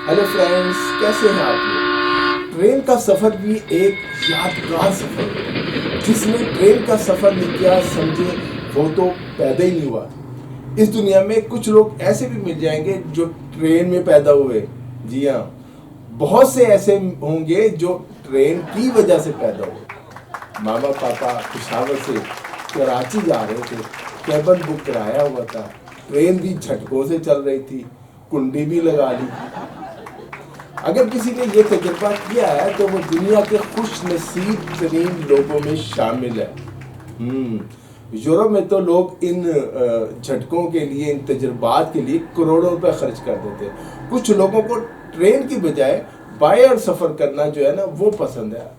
Hello friends, कैसे हैं आप लोग। ट्रेन का सफ़र भी एक यादगार सफ़र है। जिसने ट्रेन का सफ़र नहीं किया समझे वो तो पैदा ही नहीं हुआ। इस दुनिया में कुछ लोग ऐसे भी मिल जाएंगे जो ट्रेन में पैदा हुए। जी हाँ, बहुत से ऐसे होंगे जो ट्रेन की वजह से पैदा हुए। मामा पापा पेशावर से कराची जा रहे थे, कैबन बुक कराया हुआ था, ट्रेन भी झटकों से चल रही थी, कुंडी भी लगा ली। अगर किसी ने ये तजुर्बा किया है तो वो दुनिया के खुश नसीब तरीन लोगों में शामिल है। यूरोप में तो लोग इन झटकों के लिए, इन तजुर्बात के लिए करोड़ों रुपए खर्च कर देते हैं। कुछ लोगों को ट्रेन की बजाय बाय एयर सफ़र करना जो है ना वो पसंद है।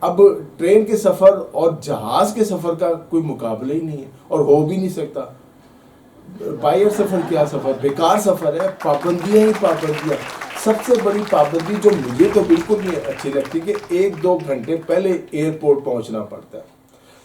अब ट्रेन के सफ़र और जहाज़ के सफ़र का कोई मुकाबला ही नहीं है और हो भी नहीं सकता। बाय एयर सफ़र क्या सफ़र, बेकार सफ़र है, पाबंदियाँ ही पाबंदियाँ। सबसे बड़ी पाबंदी जो मुझे तो बिल्कुल नहीं अच्छी लगती कि 1-2 घंटे पहले एयरपोर्ट पहुंचना पड़ता है।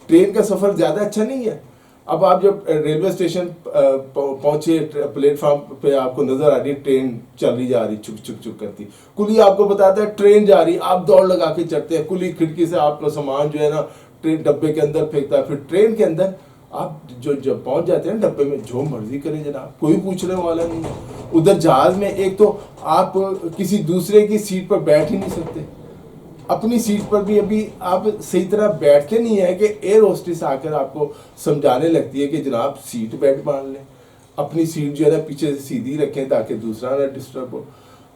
ट्रेन का सफ़र ज़्यादा अच्छा नहीं है। अब आप जब रेलवे स्टेशन पहुंचे, प्लेटफॉर्म पे आपको नज़र आ रही ट्रेन चली जा रही, चुक चुक चुक करती, कुली आपको बताता है ट्रेन जा रही, आप दौड़ लगा के चढ़ते हैं, कुली खिड़की से आपका सामान जो है ना ट्रेन डब्बे के अंदर फेंकता है। फिर ट्रेन के अंदर आप जो जब पहुंच जाते हैं डब्बे में, जो मर्जी करें जनाब, कोई पूछने वाला नहीं है। उधर जहाज में एक तो आप किसी दूसरे की सीट पर बैठ ही नहीं सकते, अपनी सीट पर भी अभी आप सही तरह बैठते नहीं है कि एयर होस्टेस आकर आपको समझाने लगती है कि जनाब सीट बेल्ट बांध लें, अपनी सीट जो है ना पीछे से सीधी रखें ताकि दूसरा ना डिस्टर्ब हो,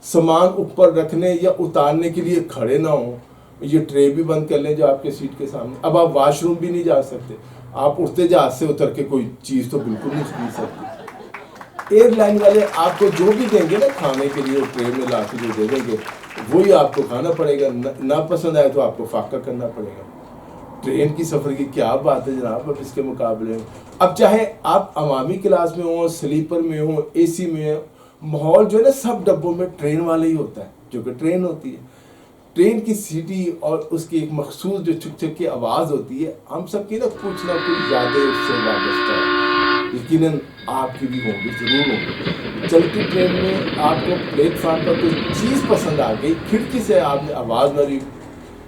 सामान ऊपर रखने या उतारने के लिए खड़े ना हो, ये ट्रे भी बंद कर लें जो आपके सीट के सामने। अब आप वॉशरूम भी नहीं जा सकते, आप उठते जहाज से उतर के कोई चीज़ तो बिल्कुल नहीं खरीद सकते। एयरलाइन वाले आपको जो भी देंगे ना खाने के लिए, ट्रेन में ला के जो दे देंगे वही आपको खाना पड़ेगा, ना पसंद आए तो आपको फाका करना पड़ेगा। ट्रेन की सफ़र की क्या बात है जनाब अब इसके मुकाबले में। अब चाहे आप अवामी क्लास में हो, स्लीपर में हो, एसी में हो, माहौल जो है ना सब डब्बों में ट्रेन वाला ही होता है, जो कि ट्रेन होती है। ट्रेन की सीटी और उसकी एक मखसूस जो छुक छुक की आवाज़ होती है, हम सबकी ना कुछ यादें उससे वाबस्ता है। यकीनन आपकी भी होंगी, ज़रूर होंगी। चलती ट्रेन में आपको प्लेटफार्म पर कोई चीज़ पसंद आ गई, खिड़की से आपने आवाज़ मारी,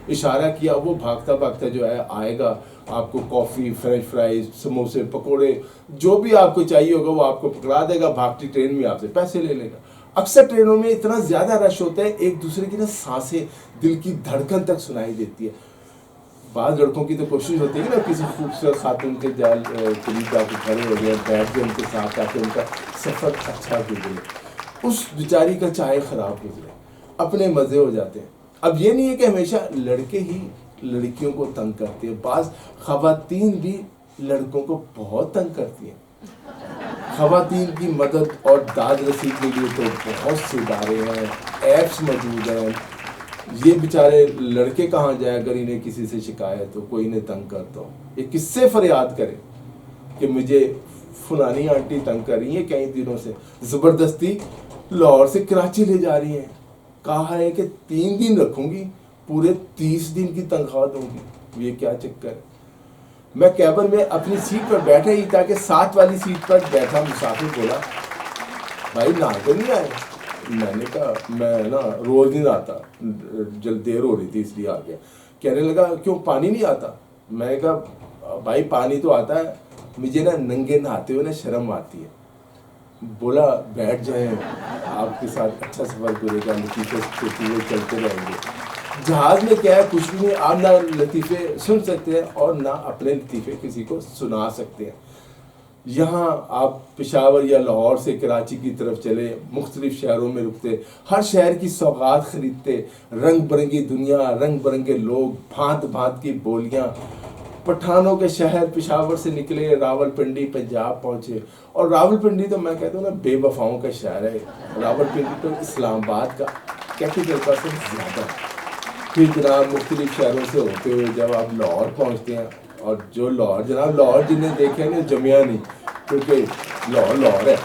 इशारा किया, वो भागता भागता जो है आएगा, आपको कॉफ़ी, फ्रेंच फ्राइज, समोसे, पकोड़े, जो भी आपको चाहिए होगा वो आपको पकड़ा देगा, भागती ट्रेन में आपसे पैसे ले लेगा। अक्सर ट्रेनों में इतना ज़्यादा रश होता है, एक दूसरे की ना सांसें दिल की धड़कन तक सुनाई देती है। बाद लड़कों की तो कोशिश होती है ना किसी खूबसूरत खातून के जाल करीब जाके खड़े हो गए, बैठ गए उनके साथ ताकि उनका सफ़र अच्छा गुजरे, उस बेचारी का चाहे ख़राब गुजरे, अपने मज़े हो जाते हैं। अब ये नहीं है कि हमेशा लड़के ही लड़कियों को तंग करते हैं, बाज़ ख़वातीन भी लड़कों को बहुत तंग करती हैं। ख़वातीन की मदद और दाद रसी के लिए तो बहुत से इदारे हैं, ऐप्स मौजूद हैं। ये बेचारे लड़के कहाँ जाए अगर इन्हें किसी से शिकायत हो, कोई इन्हें तंग करता हो, ये किससे फरियाद करें कि मुझे फलानी आंटी तंग कर रही है, कई दिनों से ज़बरदस्ती लाहौर से कराची ले जा रही हैं, कहा है कि 3 दिन रखूंगी, पूरे 30 दिन की तनख्वाह दूंगी। ये क्या चक्कर है। मैं कैबिन में अपनी सीट पर बैठा ही था कि 7 वाली सीट पर बैठा मुसाफिर बोला, भाई नहा तो नहीं आए। मैंने कहा मैं ना रोज़ नहीं नहाता, जल्द देर हो रही थी इसलिए आ गया। कहने लगा क्यों पानी नहीं आता। मैंने कहा भाई पानी तो आता है, मुझे ना नंगे नहाते हुए ना शर्म आती है। बोला बैठ जाए, आपके साथ अच्छा सफ़र करेगा, लतीफ़े चलते रहेंगे। जहाज़ में क्या है, कुछ भी नहीं, आप ना लतीफ़े सुन सकते हैं और ना अपने लतीफ़े किसी को सुना सकते हैं। यहाँ आप पेशावर या लाहौर से कराची की तरफ चले, मुख्तलिफ शहरों में रुकते, हर शहर की सौगात ख़रीदते, रंग बिरंगी दुनिया, रंग बिरंगे लोग, भांत भांत की बोलियाँ। पठानों के शहर पेशावर से निकले, रावलपिंडी पंजाब पहुँचे, और रावलपिंडी तो मैं कहता हूँ ना बेवफाओं का शहर है। रावलपिंडी तो इस्लामाबाद का कैपिटल का से ज़्यादा। फिर जनाब मुख्तलिफ शहरों से होते हुए जब आप लाहौर पहुँचते हैं, और जो लाहौर जनाब लाहौर जिन्हें देखे ना जमिया नहीं, क्योंकि लाहौर लाहौर है।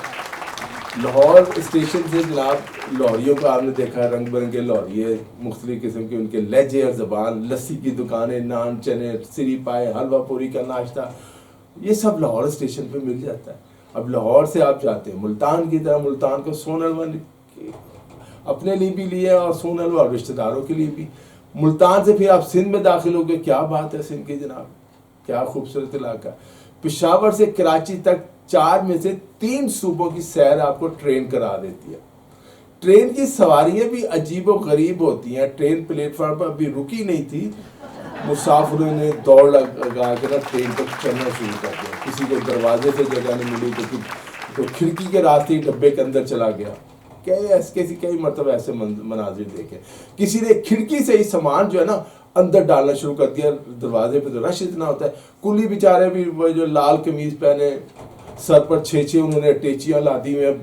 लाहौर स्टेशन से जनाब लाहौरियों को आपने देखा, रंग बिरंगे लाहौरिये, मुख्तलिफ किस्म के उनके लहजे और ज़बान, लस्सी की दुकानें, नान चने, सिरी पाए, हलवा पूरी का नाश्ता, ये सब लाहौर स्टेशन पे मिल जाता है। अब लाहौर से आप जाते हैं मुल्तान की तरह, मुल्तान को सोनल اپنے لیے بھی لیے اور سونل اور رشتہ داروں کے لیے بھی. ملتان سے پھر آپ سندھ میں داخل ہو گئے. کیا بات ہے سندھ کی جناب, کیا خوبصورت علاقہ. پشاور سے کراچی تک 4 میں سے 3 صوبوں کی سیر آپ کو ٹرین کرا دیتی ہے. ٹرین کی سواریاں بھی عجیب و غریب ہوتی ہیں. ٹرین پلیٹ فارم پر ابھی رکی نہیں تھی, مسافروں نے دوڑ لگا کر ٹرین پر چلنا شروع کر دیا. کسی کو دروازے سے جگہ نہیں ملی تو کھڑکی کے راستے ڈبے کے اندر چلا گیا. کئی مرتبہ ایسے مناظر دیکھے. کسی نے کھڑکی سے ہی سامان جو ہے نا اندر ڈالنا شروع کر دیا. دروازے پہ تو رش اتنا ہوتا ہے. کلی بیچارے بھی وہ جو لال قمیض پہنے, سر پر 6 انہوں نے اٹیچیاں لادی ہوئے,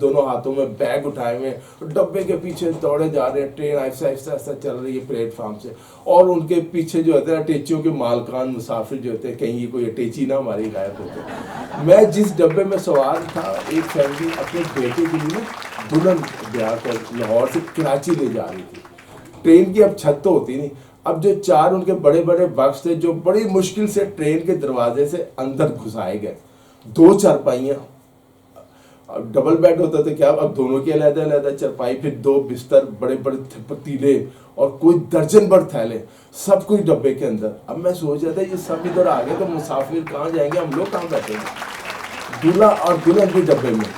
دونوں ہاتھوں میں بیگ اٹھائے ہوئے, ڈبے کے پیچھے دوڑے جا رہے ہیں. ٹرین آہستہ آہستہ چل رہی ہے پلیٹ فارم سے, اور ان کے پیچھے جو ہوتے ہیں اٹیچیوں کے مالکان مسافر جو ہوتے ہیں, کہیں یہ کوئی اٹیچی نہ ہماری غائب ہوتے. میں جس ڈبے میں سوار تھا, ایک فیملی اپنے بیٹے کے لیے دلہن بیاہ کر لاہور سے کراچی لے جا رہی تھی. ٹرین کی اب چھت تو ہوتی نہیں, اب جو 4 ان کے بڑے بڑے باکس تھے جو بڑی مشکل سے ٹرین کے دروازے سے اندر گھسائے گئے. 2 چارپائیاں, ڈبل بیڈ ہوتا تھا کیا, اب دونوں کی علیحدہ علیحدہ چارپائی, پھر 2 بستر, بڑے بڑے پتیلے اور کوئی درجن بھر تھیلے, سب کچھ ڈبے کے اندر. اب میں سوچ رہا تھا یہ سب ادھر آ گئے تو مسافر کہاں جائیں گے, ہم لوگ کہاں بیٹھیں گے. دولہا اور دلہن کے ڈبے میں.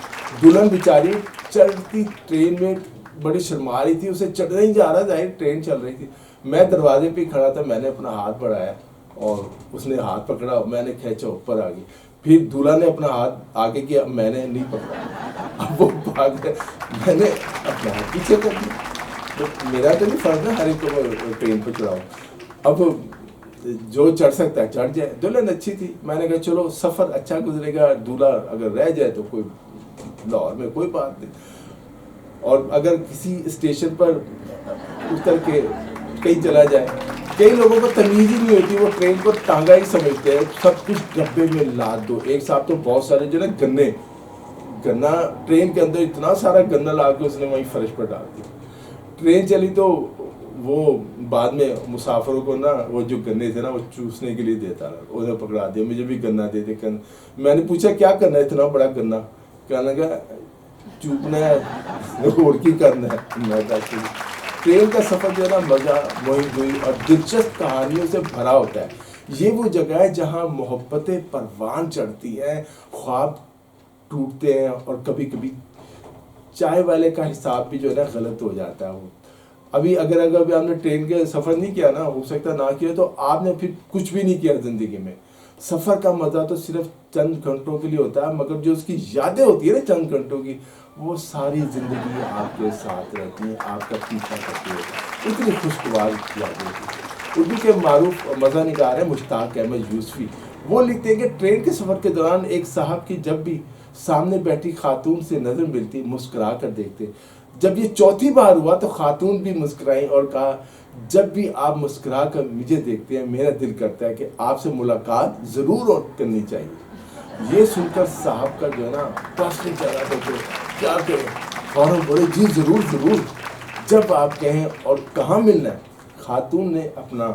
دلہن بیچاری چلتی ٹرین میں بڑی شرما رہی تھی, اسے چڑھنا ہی جا رہا تھا, ٹرین چل رہی تھی. میں دروازے پہ کھڑا تھا, میں نے اپنا ہاتھ بڑھایا اور اس نے ہاتھ پکڑا, میں نے کھینچا اوپر آ گئی. پھر دولہا نے اپنا ہاتھ آگے کیا, میں نے نہیں پکڑا, اب وہ بھاگ گئے, میں نے اپنا ہاتھ پیچھے کر دیا. تو میرا تو نہیں فرض ہے ہر ایک کو ٹرین پہ چڑھاؤں. اب جو چڑھ سکتا ہے چڑھ جائے. دلہن اچھی تھی, میں نے کہا چلو سفر اچھا گزرے گا, دولہا اگر رہ جائے تو کوئی لاہور میں کوئی بات نہیں, اور اگر کسی اسٹیشن پر اتر کے کہیں چلا جائے. کئی لوگوں کو تمیز ہی نہیں ہوتی, وہ ٹرین کو ٹانگا ہی سمجھتے ہیں. سب کچھ ڈبے میں لاد دو. ایک صاحب تو بہت سارے جو نا گنا ٹرین کے اندر اتنا سارا گنا لا کے اس نے وہیں فرش پر ڈال دیا. ٹرین چلی تو وہ بعد میں مسافروں کو نا وہ جو گنے تھے نا وہ چوسنے کے لیے دیتا رہا, انہیں پکڑا دیا, مجھے بھی گنا دے دے. میں نے پوچھا کیا کرنا ہے اتنا بڑا گنا, کہنے لگا چوپنا ہے اور کی کرنا ہے. میں کہا ٹرین کا سفر جو ہے نا مزہ, موئی گوئی اور دلچسپ کہانیوں سے بھرا ہوتا ہے. یہ وہ جگہ ہے جہاں محبتیں پروان چڑھتی ہیں, خواب ٹوٹتے ہیں, اور کبھی کبھی چائے والے کا حساب بھی جو ہے نا غلط ہو جاتا ہے. وہ ابھی اگر آپ نے ٹرین کے سفر نہیں کیا نا, ہو سکتا نہ کیا تو آپ نے پھر کچھ بھی نہیں کیا زندگی میں. سفر کا مزہ تو صرف چند گھنٹوں کے لیے ہوتا ہے, مگر جو اس کی یادیں ہوتی ہیں نا چند گھنٹوں کی, وہ ساری زندگی آپ کے ساتھ رہتی ہیں, آپ کا پیچھا کرتی ہے. اتنی خوشگوار یادیں ہوتی ہیں. اردو کے معروف مزہ نگار ہیں مشتاق احمد یوسفی, وہ لکھتے ہیں کہ ٹرین کے سفر کے دوران ایک صاحب کی جب بھی سامنے بیٹھی خاتون سے نظر ملتی مسکرا کر دیکھتے. جب یہ 4تھی بار ہوا تو خاتون بھی مسکرائیں اور کہا جب بھی آپ مسکرا کر مجھے دیکھتے ہیں میرا دل کرتا ہے کہ آپ سے ملاقات ضرور کرنی چاہیے. یہ سن کر صاحب کا جو ہے نا پاسنے چلا تھا کہ کیا کہیں, فوراً بولے جی ضرور ضرور, جب آپ کہیں اور کہاں ملنا ہے. خاتون نے اپنا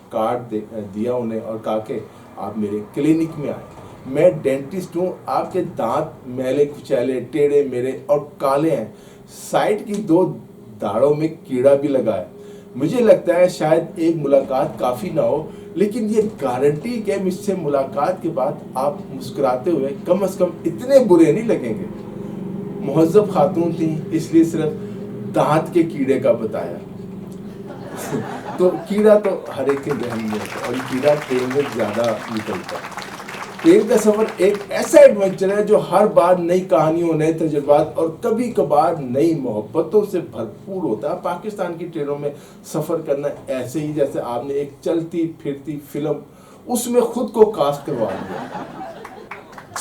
کارڈ دیا انہیں اور کہا کہ آپ میرے کلینک میں آئیں, میں ڈینٹسٹ ہوں, آپ کے دانت میلے کچیلے ٹیڑھے میرے اور کالے ہیں, سائڈ کی 2 داڑھوں میں کیڑا بھی لگا ہے. مجھے لگتا ہے شاید ایک ملاقات کافی نہ ہو, لیکن یہ گارنٹی کہ مجھ سے ملاقات کے بعد آپ مسکراتے ہوئے کم از کم اتنے برے نہیں لگیں گے. مہذب خاتون تھیں, اس لیے صرف دانت کے کیڑے کا بتایا. تو کیڑا تو ہر ایک کے ذہن میں ہوتا ہے, اور کیڑا ٹرین میں زیادہ نکلتا ہے. ٹرین کا سفر ایک ایسا ایڈونچر ہے جو ہر بار نئی کہانیوں, نئے تجربات اور کبھی کبھار نئی محبتوں سے بھرپور ہوتا ہے. پاکستان کی ٹرینوں میں سفر کرنا ایسے ہی جیسے آپ نے ایک چلتی پھرتی فلم اس میں خود کو کاسٹ کروا دیا,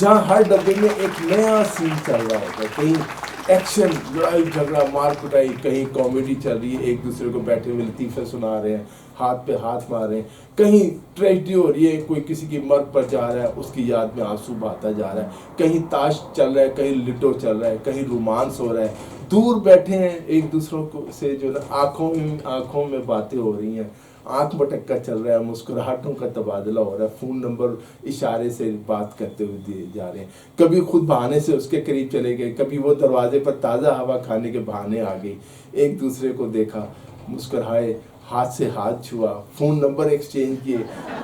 جہاں ہر ڈبے میں ایک نیا سین چل رہا ہوتا ہے. کہیں ایکشن, لڑائی جھگڑا, مار پٹائی, کہیں کامیڈی چل رہی ہے, ایک دوسرے کو بیٹھے ہوئے لطیفے سنا رہے ہیں, ہاتھ پہ ہاتھ مار رہے ہیں, کہیں ٹریجڈی ہو رہی ہے, کوئی کسی کی مرگ پر جا رہا ہے, اس کی یاد میں آنسو بہاتا جا رہا ہے, کہیں تاش چل رہا ہے, کہیں لٹو چل رہا ہے, کہیں رومانس ہو رہا ہے. دور بیٹھے ہیں ایک دوسروں کو سے جو نا آنکھوں میں باتیں ہو رہی ہیں, आंख मटक का चल रहा है, मुस्कुराहटों का तबादला हो रहा है, फ़ोन नंबर इशारे से बात करते हुए दिए जा रहे हैं, कभी खुद बहाने से उसके करीब चले गए, कभी वो दरवाजे पर ताज़ा हवा खाने के बहाने आ गई, एक दूसरे को देखा, मुस्कुराए, हाथ से हाथ छुआ, फ़ोन नंबर एक्सचेंज किए,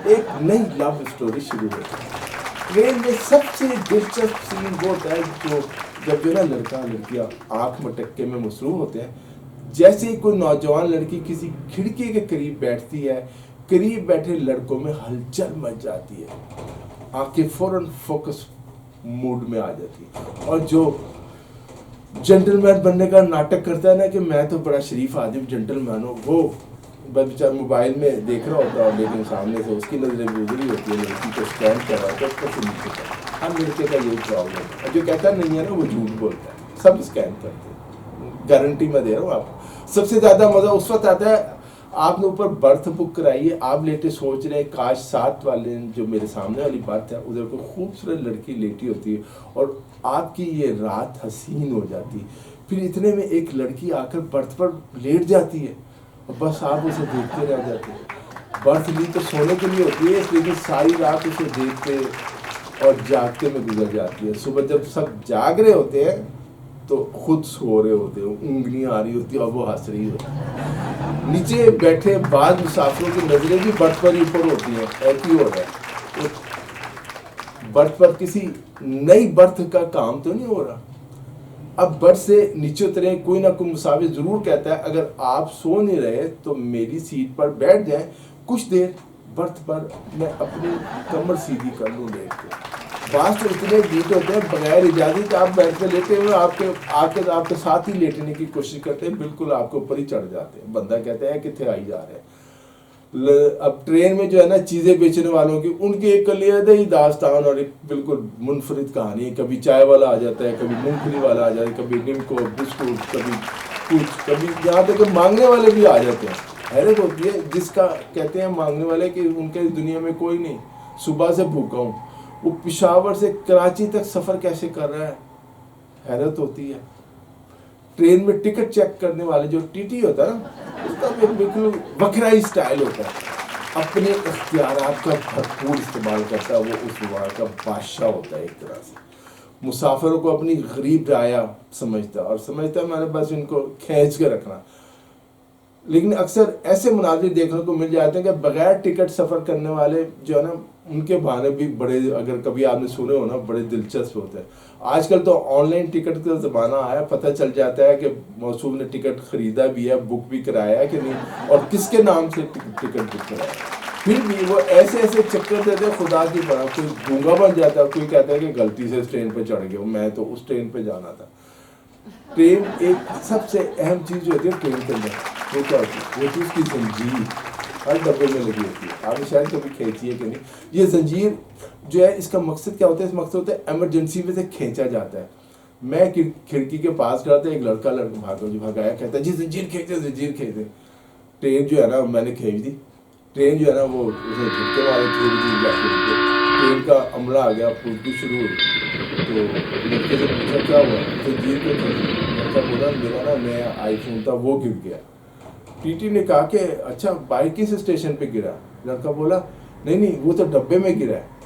एक नई लव स्टोरी शुरू हो गई। ट्रेन में सबसे दिलचस्प सीन वो होता है जब जो ना लड़का लड़कियां आंख मटक्के में मसरूफ होते हैं, जैसे ही कोई नौजवान लड़की किसी खिड़की के करीब बैठती है, करीब बैठे लड़कों में हलचल मच जाती है, आंखें फौरन फोकस मूड में आ जाती है, और जो जेंटलमैन बनने का नाटक करता है ना कि मैं तो बड़ा शरीफ आदमी जेंटलमैन हूँ, वो बेचारा मोबाइल में देख रहा होता है, लेकिन सामने से उसकी नजरें गुजरी होती है, लड़की को स्कैन कर रहा होता है, उसको नीचे का हर लड़के का यही प्रॉब्लम है, जो कहता नहीं है ना वो झूठ बोलता है, सब स्कैन करते हैं, गारंटी मैं दे रहा हूँ आपको। सबसे ज़्यादा मज़ा उस वक्त आता है आपने ऊपर बर्थ बुक कराई है, आप लेटे सोच रहे हैं काश साथ वाले जो मेरे सामने वाली बर्थ है उधर कोई खूबसूरत लड़की लेटी होती है और आपकी ये रात हसीन हो जाती, फिर इतने में एक लड़की आकर बर्थ पर लेट जाती है और बस आप उसे देखते रह जाते हैं। बर्थ ली तो सोने के लिए होती है, लेकिन सारी रात उसे देखते और जागते में गुजर जाती है। सुबह जब सब जाग रहे होते हैं तो खुद सो रहे होते हैं, उंगलियां आ रही होती है और वो हंस रही होती है। नीचे बैठे बाद मुसाफिरों की नजरें भी बर्थ पर ही ऊपर होती हैं, ऐसी हो रहा है तो बर्थ पर किसी नई बर्थ का काम तो नहीं हो रहा। अब बर्थ से नीचे उतरे, कोई ना कोई मुसाफिर जरूर कहता है अगर आप सो नहीं रहे तो मेरी सीट पर बैठ जाएं, कुछ देर बर्थ पर मैं अपनी कमर सीधी कर लूँ लेट के। बात तो इतने गीत होते हैं बगैर इजाजत आप बेड पे लेटे हुए आपके साथ ही लेटने की कोशिश करते हैं, बिल्कुल आपके ऊपर ही चढ़ जाते हैं। बंदा कहता है कितने आई जा रहे हैं। अब ट्रेन में जो है ना चीज़ें बेचने वालों की उनकी एक कलियद ही दास्तान और एक बिल्कुल मुनफरिद कहानी है। कभी चाय वाला आ जाता है, कभी मूंगफली वाला आ जाता है, कभी निम्को बिस्कुट, कभी कुछ, कभी यहाँ तक मांगने वाले भी आ जाते हैं। हैरत होती है जिसका कहते हैं मांगने वाले कि उनके इस दुनिया में कोई नहीं, सुबह से भूखा हूँ, वो पेशावर से कराची तक सफ़र कैसे कर रहा है, हैरत होती है। ट्रेन में टिकट चेक करने वाले जो टीटी होता है ना, उसका भी बिल्कुल बखरा ही स्टाइल होता है, अपने इख्तियारात का भरपूर इस्तेमाल करता है, वो उस वहाँ का बादशाह होता है एक तरह से। मुसाफिरों को अपनी गरीब राया समझता और समझता है मैंने बस इनको खींच के रखना। लेकिन अक्सर ऐसे मुनाजिर देखने को मिल जाते हैं कि बगैर टिकट सफ़र करने वाले जो है ना उनके बहाने भी बड़े, अगर कभी आपने सुने हो ना, बड़े दिलचस्प होते हैं। आजकल तो ऑनलाइन टिकट का ज़माना आया, पता चल जाता है कि मौसूम ने टिकट ख़रीदा भी है, बुक भी कराया है कि नहीं, और किसके नाम से टिकट बुक कराया। फिर भी वो ऐसे ऐसे चक्कर देते हैं खुदा की तरह। कोई गूंगा बन जाता है, कोई कहता है कि गलती से इस ट्रेन पर चढ़ गया, मैं तो उस ट्रेन पर जाना था। ट्रेन एक सबसे अहम चीज़ होती है ट्रेन के अंदर, वो क्या होती है, वो चीज़ की जंजीर हर डब्बे में लगी होती है। आपने शायद कभी खींची है कि नहीं। ये जंजीर जो है इसका मकसद क्या होता है, इस मकसद होता है एमरजेंसी में से खींचा जाता है। मैं खिड़की के पास खड़ा था, एक लड़का भगाया, कहता है जी जंजीर खींचे। ट्रेन जो है ना मैंने खींच दी, ट्रेन जो है ना वो उसे झटके मारे, ट्रेन का अमला आ गया, फुदकी शुरू हुई। तो लड़के से पूछा क्या हुआ, जंजीर को खींची। लड़का बोला मेरा ना नया आईफोन था वो गिर गया। टीटी ने कहा कि अच्छा बाइक किस स्टेशन पे गिरा। लड़का बोला नहीं वो तो डब्बे में गिरा है।